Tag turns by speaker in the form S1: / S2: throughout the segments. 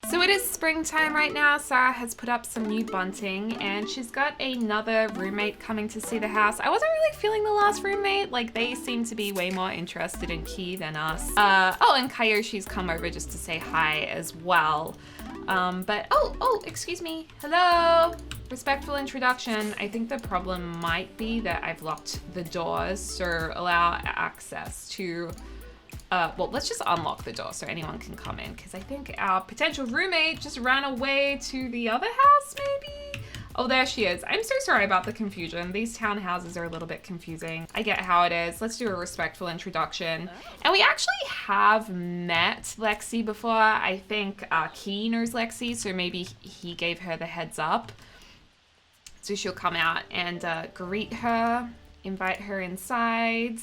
S1: So it is springtime right now. Sarah has put up some new bunting and she's got another roommate coming to see the house. I wasn't really feeling the last roommate. Like, they seem to be way more interested in Key than us. Oh, and Kayoshi's come over just to say hi as well. Excuse me. Hello. Respectful introduction. I think the problem might be that I've locked the doors to allow access to well, let's just unlock the door so anyone can come in, because I think our potential roommate just ran away to the other house, maybe? Oh, there she is. I'm so sorry about the confusion. These townhouses are a little bit confusing. I get how it is. Let's do a respectful introduction. And we actually have met Lexi before. I think Key knows Lexi, so maybe he gave her the heads up. So she'll come out and greet her, invite her inside.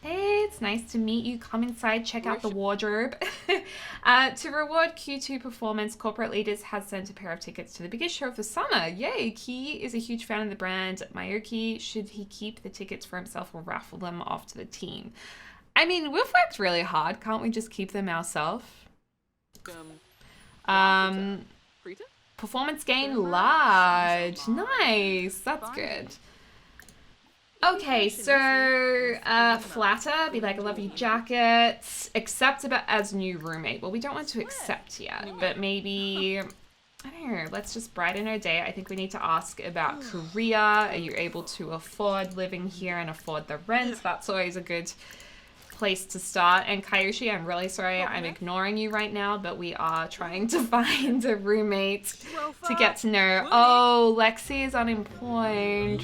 S1: Hey, it's nice to meet you. Come inside, check out the wardrobe. To reward Q2 performance, Corporate Leaders has sent a pair of tickets to the biggest show of the summer. Yay! Key is a huge fan of the brand. Mayoki, should he keep the tickets for himself or raffle them off to the team? I mean, we've worked really hard. Can't we just keep them ourselves? Performance gain large. Nice. That's good. Okay, so flatter, be like, I love your jacket, accept as new roommate. Well, we don't want to accept yet, but maybe, I don't know, let's just brighten our day. I think we need to ask about Korea. Are you able to afford living here and afford the rent? That's always a good place to start. And Kayoshi, I'm really sorry I'm ignoring you right now, but we are trying to find a roommate to get to know. Oh, Lexi is unemployed.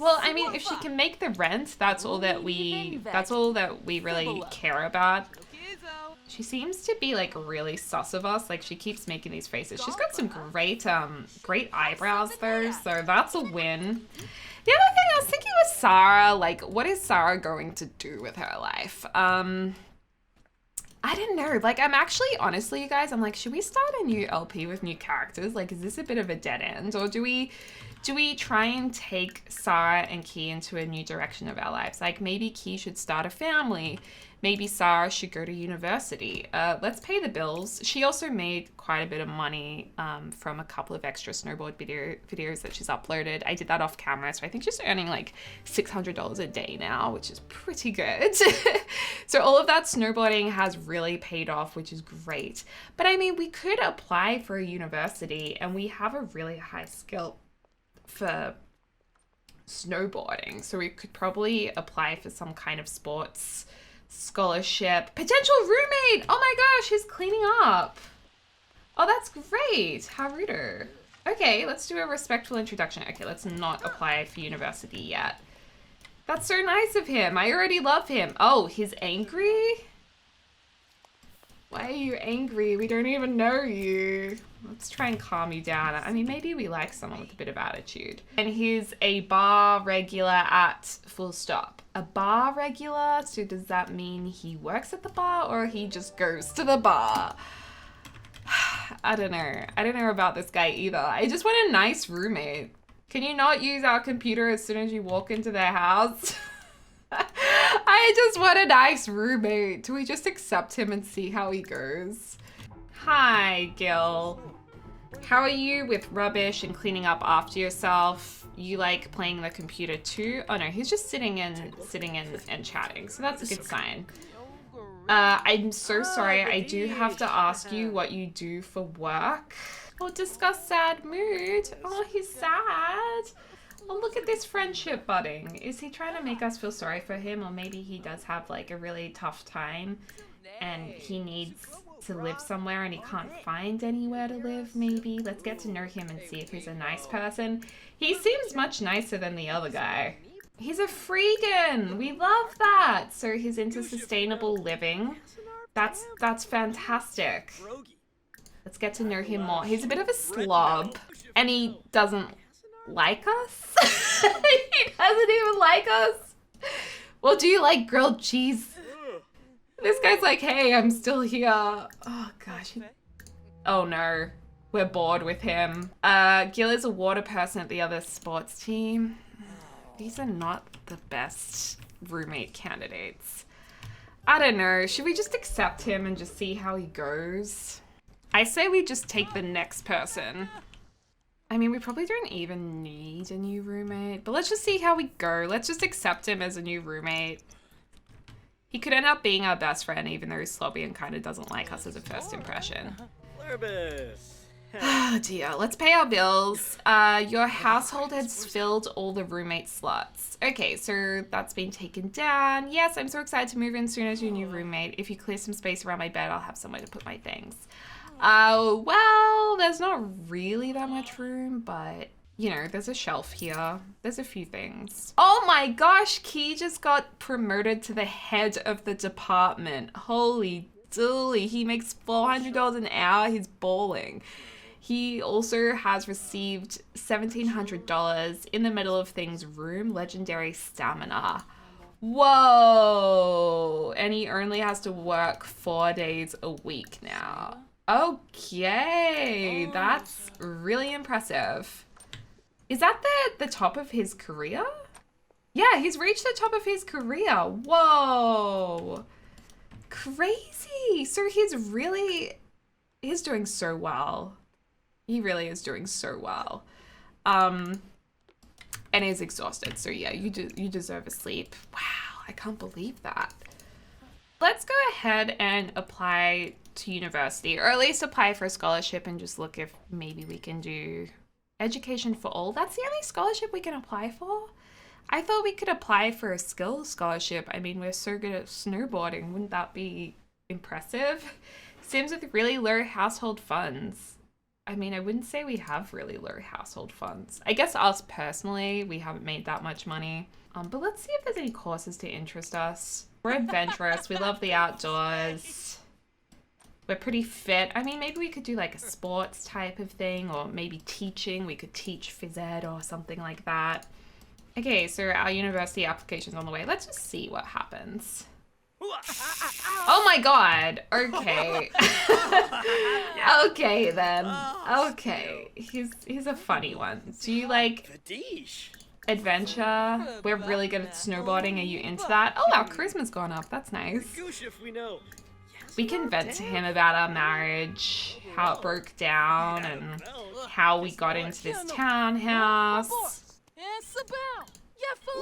S1: Well, I mean, if she can make the rent, that's all that we really care about. She seems to be like really sus of us. Like, she keeps making these faces. She's got some great eyebrows though, so that's a win. The other thing I was thinking was Sarah, like, what is Sarah going to do with her life? I don't know. Like, I'm actually, honestly, you guys, I'm like, should we start a new LP with new characters? Like, is this a bit of a dead end? Or do we try and take Sarah and Key into a new direction of our lives? Like, maybe Key should start a family. Maybe Sarah should go to university. Let's pay the bills. She also made quite a bit of money from a couple of extra snowboard videos that she's uploaded. I did that off camera, so I think she's earning like $600 a day now, which is pretty good. So all of that snowboarding has really paid off, which is great. But I mean, we could apply for a university, and we have a really high skill for snowboarding, so we could probably apply for some kind of sports scholarship. Potential roommate! Oh my gosh, he's cleaning up. Oh, that's great. Haruto. Okay, let's do a respectful introduction. Okay, let's not apply for university yet. That's so nice of him. I already love him. Oh, he's angry? Why are you angry? We don't even know you. Let's try and calm you down. I mean, maybe we like someone with a bit of attitude. And he's a bar regular at full stop. A bar regular? So does that mean he works at the bar or he just goes to the bar? I don't know. I don't know about this guy either. I just want a nice roommate. Can you not use our computer as soon as you walk into their house? I just want a nice roommate. Do we just accept him and see how he goes? Hi, Gil. How are you with rubbish and cleaning up after yourself? You like playing the computer too? Oh no, he's just sitting and chatting, so that's a good sign. I'm so sorry, I do have to ask you what you do for work. We'll discuss sad mood. Oh, he's sad. Oh, look at this friendship budding. Is he trying to make us feel sorry for him? Or maybe he does have like a really tough time and he needs to live somewhere and he can't find anywhere to live, maybe? Let's get to know him and see if he's a nice person. He seems much nicer than the other guy. He's a freegan. We love that. So he's into sustainable living. That's fantastic. Let's get to know him more. He's a bit of a slob and he doesn't like us. He doesn't even like us. Well, do you like grilled cheese? This guy's like, hey, I'm still here. Oh gosh. Oh no, we're bored with him. Gil is a water person at the other sports team. These are not the best roommate candidates. I don't know, should we just accept him and just see how he goes? I say we just take the next person. I mean, we probably don't even need a new roommate, but let's just see how we go. Let's just accept him as a new roommate. He could end up being our best friend, even though he's slobby and kind of doesn't like us as a first impression. Oh dear, let's pay our bills. Your household has filled all the roommate slots. Okay, so that's been taken down. Yes, I'm so excited to move in soon as your new roommate. If you clear some space around my bed, I'll have somewhere to put my things. Well, there's not really that much room, but you know, there's a shelf here. There's a few things. Oh my gosh, Key just got promoted to the head of the department. Holy dooly, he makes $400 an hour. He's balling. He also has received $1,700 in the middle of things room, legendary stamina. Whoa! And he only has to work 4 days a week now. Okay, that's really impressive. Is that the top of his career? Yeah, he's reached the top of his career. Whoa. Crazy. So he's doing so well. He really is doing so well. And is exhausted. So yeah, you deserve a sleep. Wow, I can't believe that. Let's go ahead and apply to university, or at least apply for a scholarship and just look if maybe we can do education for all. That's the only scholarship we can apply for? I thought we could apply for a skills scholarship. I mean, we're so good at snowboarding. Wouldn't that be impressive? Sims with really low household funds. I mean, I wouldn't say we have really low household funds. I guess us personally, we haven't made that much money. But let's see if there's any courses to interest us. We're adventurous. We love the outdoors. We're pretty fit. I mean, maybe we could do like a sports type of thing, or maybe teaching. We could teach phys ed or something like that. Okay, so our university application's on the way. Let's just see what happens. Oh my god. Okay. Okay then. Okay. He's a funny one. Do you like adventure? We're really good at snowboarding. Are you into that? Oh, our charisma's gone up. That's nice. We can vent to him about our marriage, how it broke down, and how we got into this townhouse.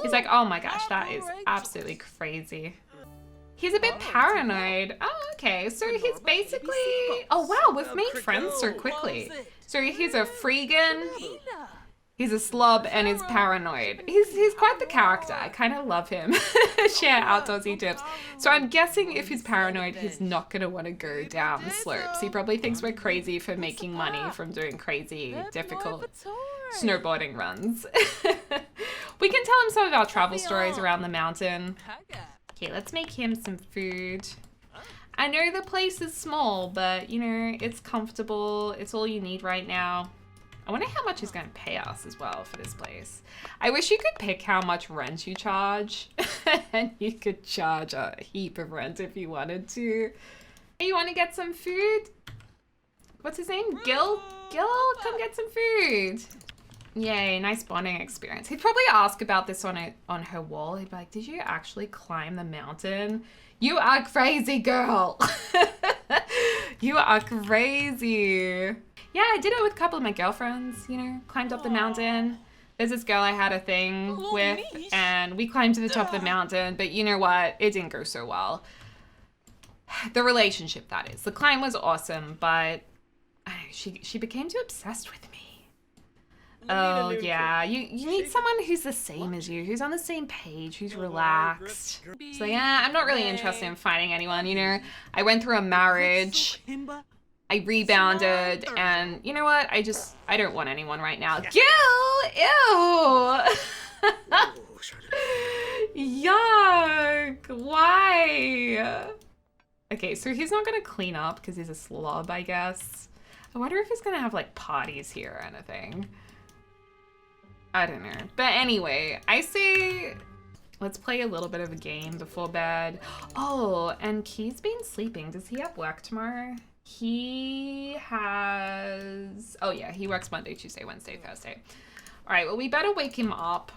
S1: He's like, oh my gosh, that is absolutely crazy. He's a bit paranoid. Oh, okay. So he's basically... Oh, wow, we've made friends so quickly. So he's a freegan, he's a slob, and he's paranoid. He's quite the character. I kind of love him. Share outdoorsy tips. So I'm guessing if he's paranoid, he's not going to want to go down the slopes. He probably thinks we're crazy for making money from doing crazy, difficult snowboarding runs. We can tell him some of our travel stories around the mountain. Okay, let's make him some food. I know the place is small, but you know, it's comfortable. It's all you need right now. I wonder how much he's going to pay us as well for this place. I wish you could pick how much rent you charge. And you could charge a heap of rent if you wanted to. Hey, you want to get some food? What's his name? Gil? Gil, come get some food. Yay, nice bonding experience. He'd probably ask about this on her wall. He'd be like, did you actually climb the mountain? You are crazy, girl. You are crazy. Yeah, I did it with a couple of my girlfriends, you know, climbed up the mountain. There's this girl I had a thing with, and we climbed to the top of the mountain, but you know what? It didn't go so well. The relationship, that is. The climb was awesome, but she became too obsessed with me. Oh, yeah. You need someone who's the same as you, who's on the same page, who's relaxed. So, yeah, I'm not really interested in finding anyone, you know. I went through a marriage. I rebounded, and you know what? I don't want anyone right now. Gil! Ew! Yuck! Why? Okay, so he's not gonna clean up because he's a slob, I guess. I wonder if he's gonna have like parties here or anything. I don't know. But anyway, I say let's play a little bit of a game before bed. Oh, and Key's been sleeping. Does he have work tomorrow? He has... Oh yeah, he works Monday, Tuesday, Wednesday, Thursday. All right, well, we better wake him up,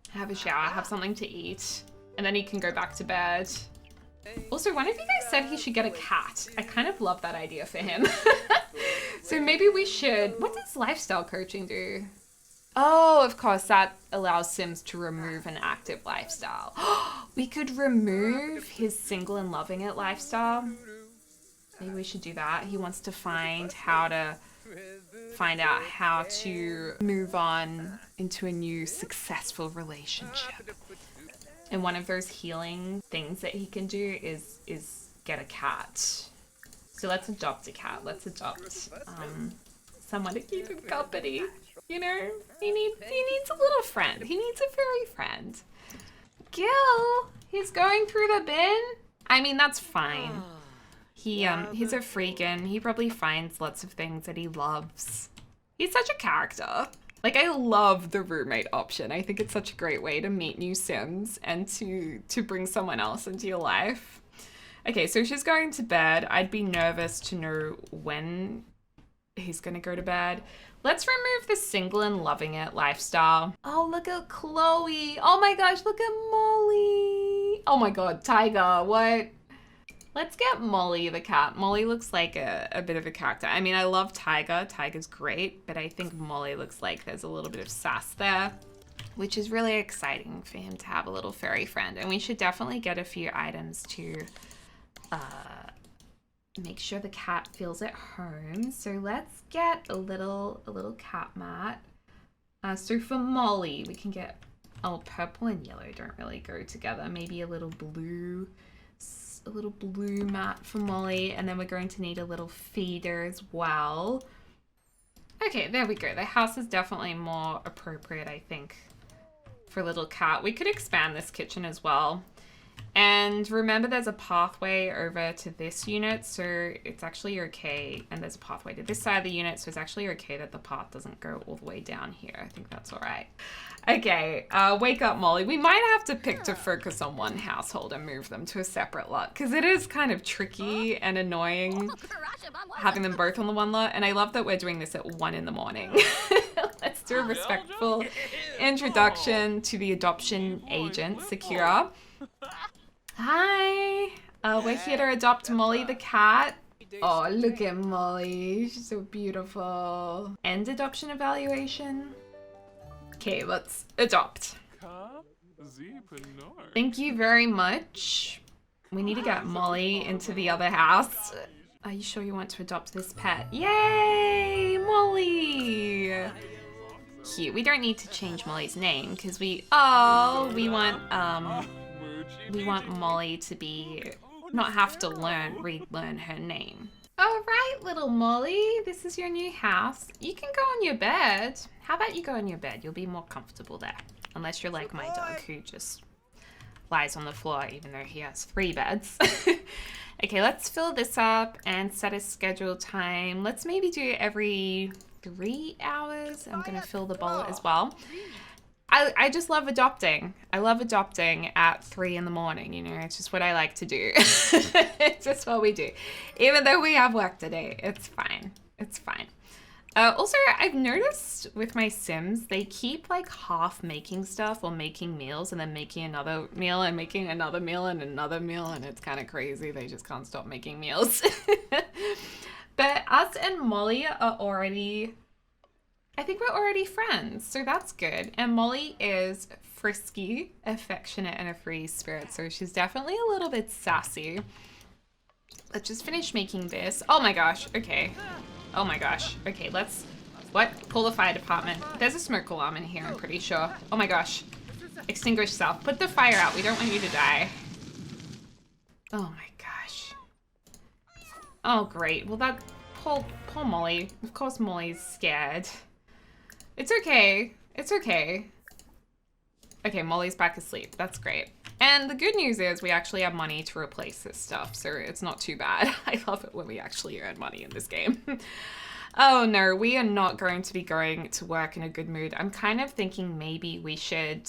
S1: have a shower, have something to eat, and then he can go back to bed. Also, one of you guys said he should get a cat. I kind of love that idea for him. So maybe we should... What does lifestyle coaching do? Oh, of course, that allows Sims to remove an active lifestyle. We could remove his single and loving it lifestyle. Maybe we should do that. He wants to find out how to move on into a new successful relationship. And one of those healing things that he can do is get a cat. So let's adopt a cat. Let's adopt someone to keep him company. You know, he needs a little friend. He needs a furry friend. Gil, he's going through the bin. I mean, that's fine. He's a freakin'. He probably finds lots of things that he loves. He's such a character. Like, I love the roommate option. I think it's such a great way to meet new Sims and to bring someone else into your life. Okay, so she's going to bed. I'd be nervous to know when he's gonna go to bed. Let's remove the single and loving it lifestyle. Oh, look at Chloe. Oh my gosh, look at Molly. Oh my God, Tiger, what? Let's get Molly the cat. Molly looks like a bit of a character. I mean, I love Tiger. Tiger's great, but I think Molly looks like there's a little bit of sass there, which is really exciting for him to have a little furry friend. And we should definitely get a few items to make sure the cat feels at home. So let's get a little cat mat. So for Molly, we can get, oh, purple and yellow don't really go together. Maybe a little blue mat for Molly. And then we're going to need a little feeder as well. Okay, there we go. The house is definitely more appropriate, I think, for little cat. We could expand this kitchen as well. And remember, there's a pathway over to this unit, so it's actually okay. And there's a pathway to this side of the unit, so it's actually okay that the path doesn't go all the way down here. I think that's all right. Okay, wake up, Molly. We might have to pick to focus on one household and move them to a separate lot, because it is kind of tricky and annoying having them both on the one lot. And I love that we're doing this at 1 in the morning. Let's do a respectful introduction to the adoption agent, Sakura. Hi, we're here to adopt Molly the cat. Oh, look at Molly, she's so beautiful. End adoption evaluation. Okay, let's adopt. Thank you very much. We need to get Molly into the other house. Are you sure you want to adopt this pet? Yay, Molly! Cute. We don't need to change Molly's name because we want Molly to not have to relearn her name. All right, little Molly, this is your new house. You can go on your bed. How about you go on your bed? You'll be more comfortable there. Unless you're like my dog who just lies on the floor even though he has 3 beds. Okay, let's fill this up and set a scheduled time. Let's maybe do it every 3 hours. I'm gonna fill the bowl as well. I just love adopting. I love adopting at 3 in the morning, you know, it's just what I like to do. It's just what we do. Even though we have work today, it's fine. It's fine. Also, I've noticed with my Sims, they keep like half making stuff or making meals and then making another meal and making another meal and another meal, and it's kind of crazy. They just can't stop making meals. But us and Molly are I think we're already friends, so that's good. And Molly is frisky, affectionate, and a free spirit, so she's definitely a little bit sassy. Let's just finish making this. Oh my gosh, okay. Oh my gosh, okay, call the fire department. There's a smoke alarm in here, I'm pretty sure. Oh my gosh, extinguish self. Put the fire out, we don't want you to die. Oh my gosh. Oh great, well that, poor Molly. Of course Molly's scared. It's okay. It's okay. Okay, Molly's back asleep. That's great. And the good news is we actually have money to replace this stuff, so it's not too bad. I love it when we actually earn money in this game. Oh no, we are not going to be going to work in a good mood. I'm kind of thinking maybe we should,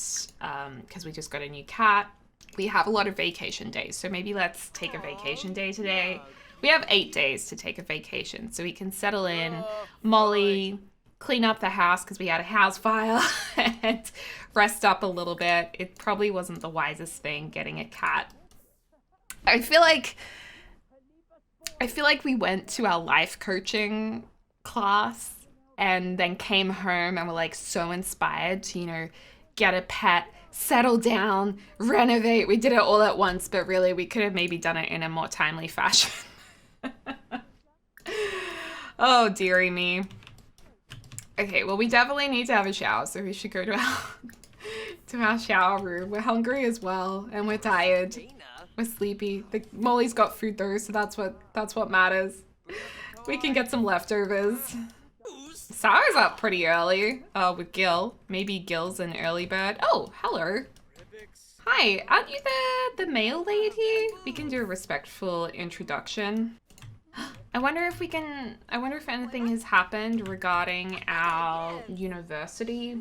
S1: because we just got a new cat, we have a lot of vacation days, so maybe let's take a vacation day today. We have 8 days to take a vacation, so we can settle in. Molly, clean up the house because we had a house fire, and rest up a little bit. It probably wasn't the wisest thing getting a cat I feel like we went to our life coaching class and then came home and were like so inspired to, you know, get a pet, settle down, renovate. We did it all at once, but really we could have maybe done it in a more timely fashion. Oh, dearie me. Okay, well, we definitely need to have a shower, so we should go to our shower room. We're hungry as well, and we're tired. We're sleepy. Molly's got food though, so that's what matters. We can get some leftovers. Sarah's up pretty early, with Gil. Maybe Gil's an early bird. Oh, hello. Hi, aren't you the male lady? We can do a respectful introduction. I wonder if anything has happened regarding our university.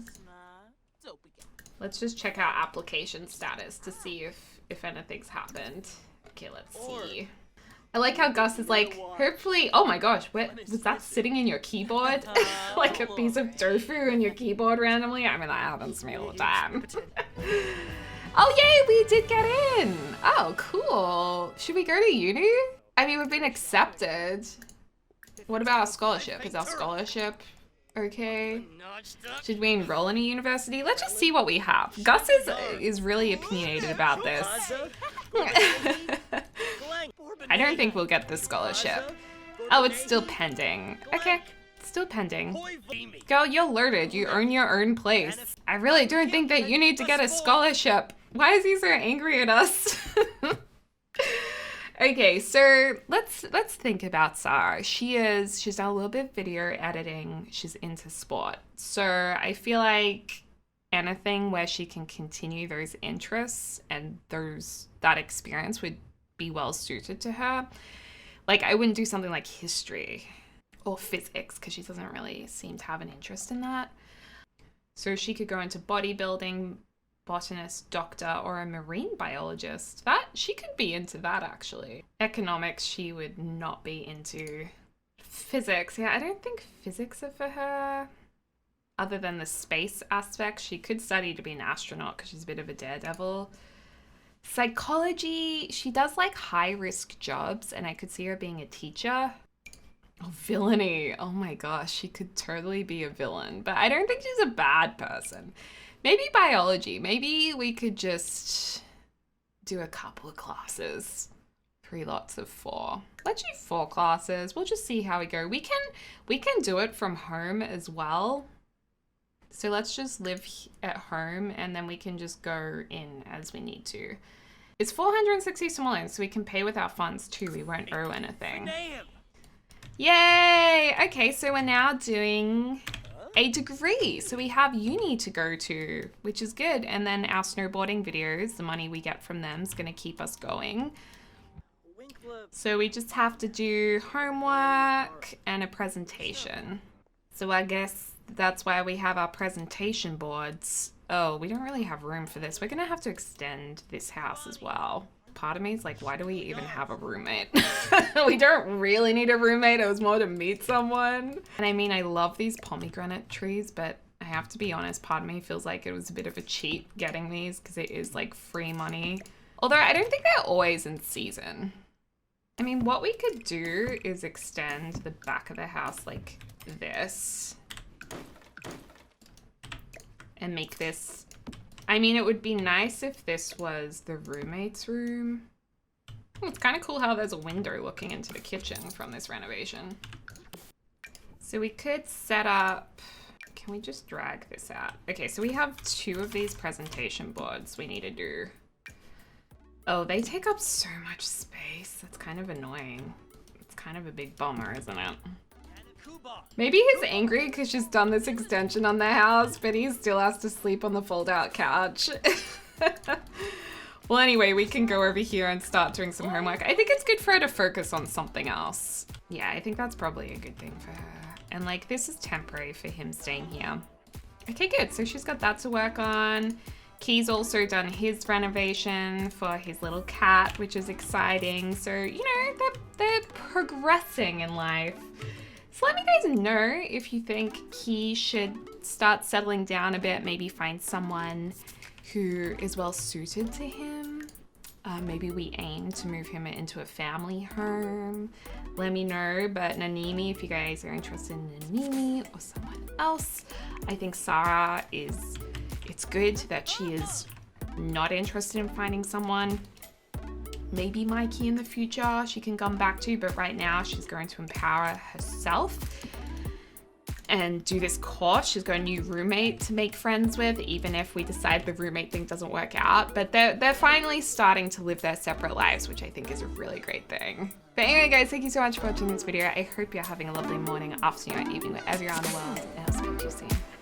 S1: Let's just check our application status to see if anything's happened. Okay, let's see. I like how Gus is like, hopefully, oh my gosh, what was that sitting in your keyboard? Like a piece of tofu in your keyboard randomly? I mean, that happens to me all the time. Oh yay, we did get in. Oh, cool. Should we go to uni? I mean, we've been accepted. What about our scholarship? Is our scholarship okay? Should we enroll in a university? Let's just see what we have. Gus is really opinionated about this. I don't think we'll get the scholarship. Oh, it's still pending. Okay, still pending. Girl, you're alerted. You own your own place. I really don't think that you need to get a scholarship. Why is he so angry at us? Okay, so let's think about Sarah. She's done a little bit of video editing. She's into sport. So I feel like anything where she can continue those interests and that experience would be well suited to her. Like, I wouldn't do something like history or physics because she doesn't really seem to have an interest in that. So she could go into bodybuilding, botanist, doctor, or a marine biologist. She could be into that, actually. Economics, she would not be into. Physics, yeah, I don't think physics are for her. Other than the space aspect, she could study to be an astronaut because she's a bit of a daredevil. Psychology, she does like high-risk jobs, and I could see her being a teacher. Oh, villainy. Oh my gosh, she could totally be a villain, but I don't think she's a bad person. Maybe biology. Maybe we could just do a couple of classes. 3 lots of 4. Let's do 4 classes. We'll just see how we go. We can do it from home as well. So let's just live at home and then we can just go in as we need to. It's 460 simoleons, so we can pay with our funds too. We won't owe anything. Yay! Okay, so we're now doing a degree. So we have uni to go to, which is good. And then our snowboarding videos, the money we get from them is going to keep us going. So we just have to do homework and a presentation. So I guess that's why we have our presentation boards. Oh, we don't really have room for this. We're going to have to extend this house as well. Part of me is like, why do we even have a roommate? We don't really need a roommate. It was more to meet someone. And I mean, I love these pomegranate trees, but I have to be honest, part of me feels like it was a bit of a cheat getting these because it is like free money. Although I don't think they're always in season. I mean, what we could do is extend the back of the house like this. And make this... I mean, it would be nice if this was the roommate's room. Oh, it's kind of cool how there's a window looking into the kitchen from this renovation. So we could set up... Can we just drag this out? Okay, so we have 2 of these presentation boards we need to do. Oh, they take up so much space. That's kind of annoying. It's kind of a big bummer, isn't it? Maybe he's angry because she's done this extension on their house, but he still has to sleep on the fold-out couch. Well, anyway, we can go over here and start doing some homework. I think it's good for her to focus on something else. Yeah, I think that's probably a good thing for her. And like, this is temporary for him staying here. Okay, good. So she's got that to work on. Key's also done his renovation for his little cat, which is exciting. So, you know, they're progressing in life. So let me guys know if you think Key should start settling down a bit, maybe find someone who is well suited to him. Maybe we aim to move him into a family home. Let me know. But Nanini, if you guys are interested in Nanini or someone else, I think Sarah it's good that she is not interested in finding someone. Maybe Mikey in the future she can come back to, but right now she's going to empower herself and do this course. She's got a new roommate to make friends with, even if we decide the roommate thing doesn't work out. But they're finally starting to live their separate lives, which I think is a really great thing. But anyway, guys, thank you so much for watching this video. I hope you're having a lovely morning, afternoon, or evening, wherever you're in the world, and I'll speak to you soon.